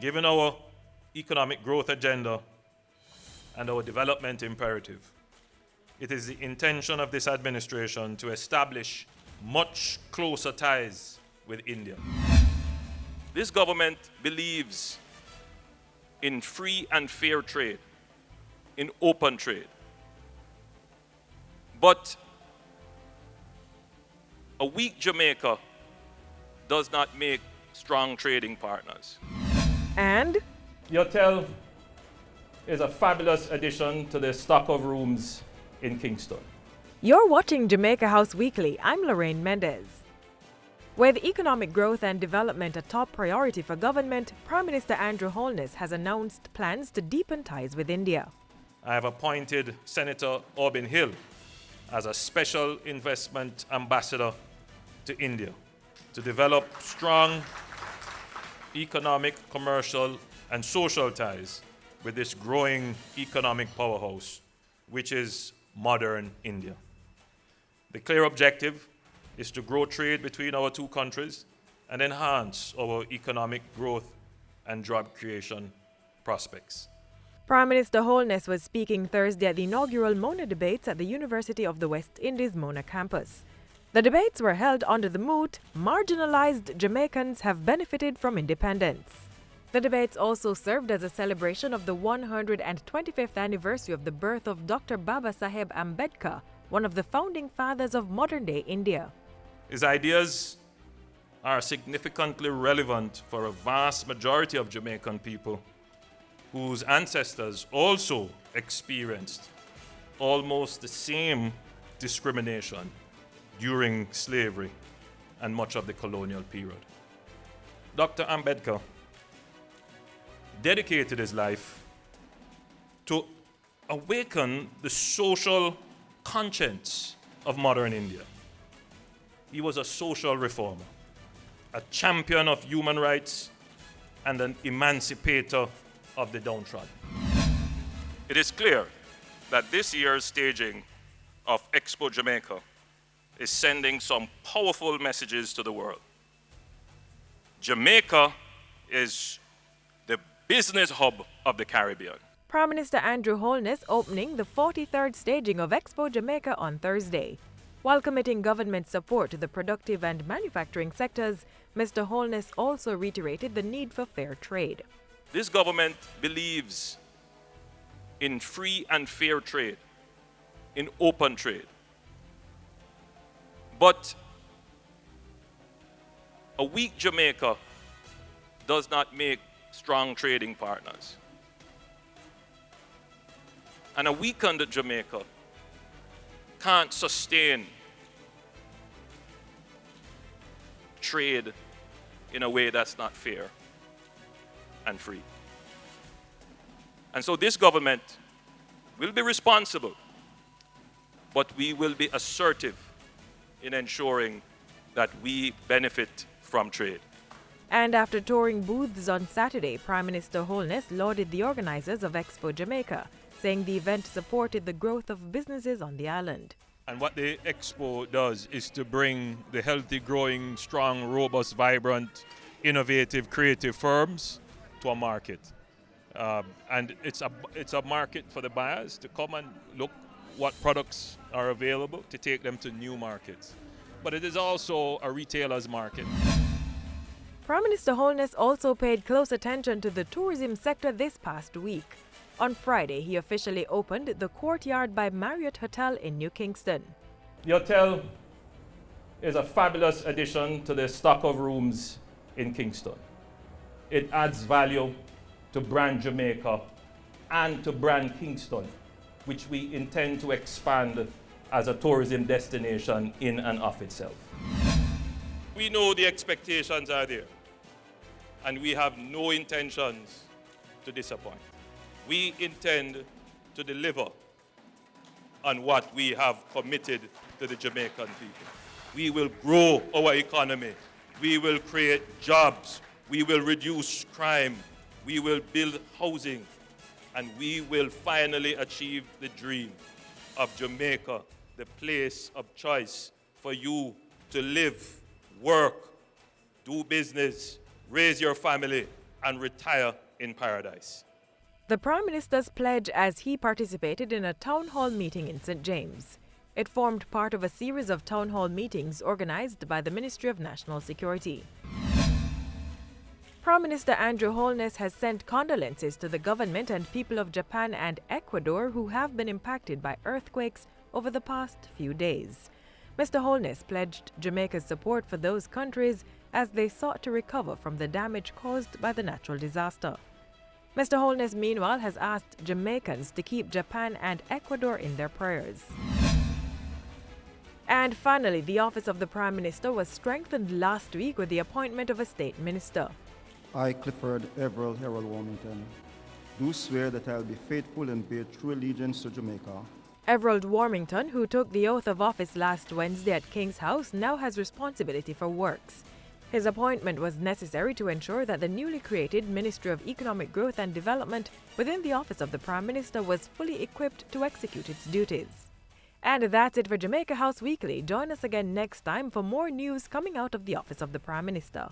Given our economic growth agenda and our development imperative, it is the intention of this administration to establish much closer ties with India. This government believes in free and fair trade, in open trade. But a weak Jamaica does not make strong trading partners. And The hotel is a fabulous addition to the stock of rooms in Kingston. you're watching Jamaica House Weekly. I'm Lorraine Mendez. With economic growth and development a top priority for government, Prime Minister Andrew Holness has announced plans to deepen ties with India. I have appointed Senator Orbin Hill as a special investment ambassador to India to develop strong economic, commercial, and social ties with this growing economic powerhouse, which is modern India. The clear objective is to grow trade between our two countries and enhance our economic growth and job creation prospects. Prime Minister Holness was speaking Thursday at the inaugural Mona debates at the University of the West Indies Mona campus. The debates were held under the moot, "Marginalized Jamaicans have benefited from independence." The debates also served as a celebration of the 125th anniversary of the birth of Dr. Baba Saheb Ambedkar, one of the founding fathers of modern-day India. His ideas are significantly relevant for a vast majority of Jamaican people whose ancestors also experienced almost the same discrimination during slavery and much of the colonial period. Dr. Ambedkar dedicated his life to awaken the social conscience of modern India. He was a social reformer, a champion of human rights, and an emancipator of the downtrodden. It is clear that this year's staging of Expo Jamaica is sending some powerful messages to the world. Jamaica is the business hub of the Caribbean. Prime Minister Andrew Holness opening the 43rd staging of Expo Jamaica on Thursday. While committing government support to the productive and manufacturing sectors, Mr. Holness also reiterated the need for fair trade. This government believes in free and fair trade, in open trade. But a weak Jamaica does not make strong trading partners. And a weakened Jamaica can't sustain trade in a way that's not fair and free. And so this government will be responsible, but we will be assertive in ensuring that we benefit from trade. And after touring booths on Saturday, Prime Minister Holness lauded the organizers of Expo Jamaica, saying the event supported the growth of businesses on the island. And what the Expo does is to bring the healthy, growing, strong, robust, vibrant, innovative, creative firms to a market. And it's a market for the buyers to come and look what products are available to take them to new markets. But it is also a retailer's market. Prime Minister Holness also paid close attention to the tourism sector this past week. On Friday, he officially opened the Courtyard by Marriott Hotel in New Kingston. The hotel is a fabulous addition to the stock of rooms in Kingston. It adds value to brand Jamaica and to brand Kingston, which we intend to expand as a tourism destination in and of itself. We know the expectations are there, and we have no intentions to disappoint. We intend to deliver on what we have committed to the Jamaican people. We will grow our economy. We will create jobs. We will reduce crime. We will build housing. And we will finally achieve the dream of Jamaica, the place of choice for you to live, work, do business, raise your family, and retire in paradise. The Prime Minister's pledge as he participated in a town hall meeting in St. James. It formed part of a series of town hall meetings organized by the Ministry of National Security. Prime Minister Andrew Holness has sent condolences to the government and people of Japan and Ecuador who have been impacted by earthquakes over the past few days. Mr. Holness pledged Jamaica's support for those countries as they sought to recover from the damage caused by the natural disaster. Mr. Holness, meanwhile, has asked Jamaicans to keep Japan and Ecuador in their prayers. And finally, the office of the Prime Minister was strengthened last week with the appointment of a state minister. I, Clifford Everell Harold Warmington, do swear that I will be faithful and bear true allegiance to Jamaica. Everald Warmington, who took the oath of office last Wednesday at King's House, now has responsibility for works. His appointment was necessary to ensure that the newly created Ministry of Economic Growth and Development within the office of the Prime Minister was fully equipped to execute its duties. And that's it for Jamaica House Weekly. Join us again next time for more news coming out of the office of the Prime Minister.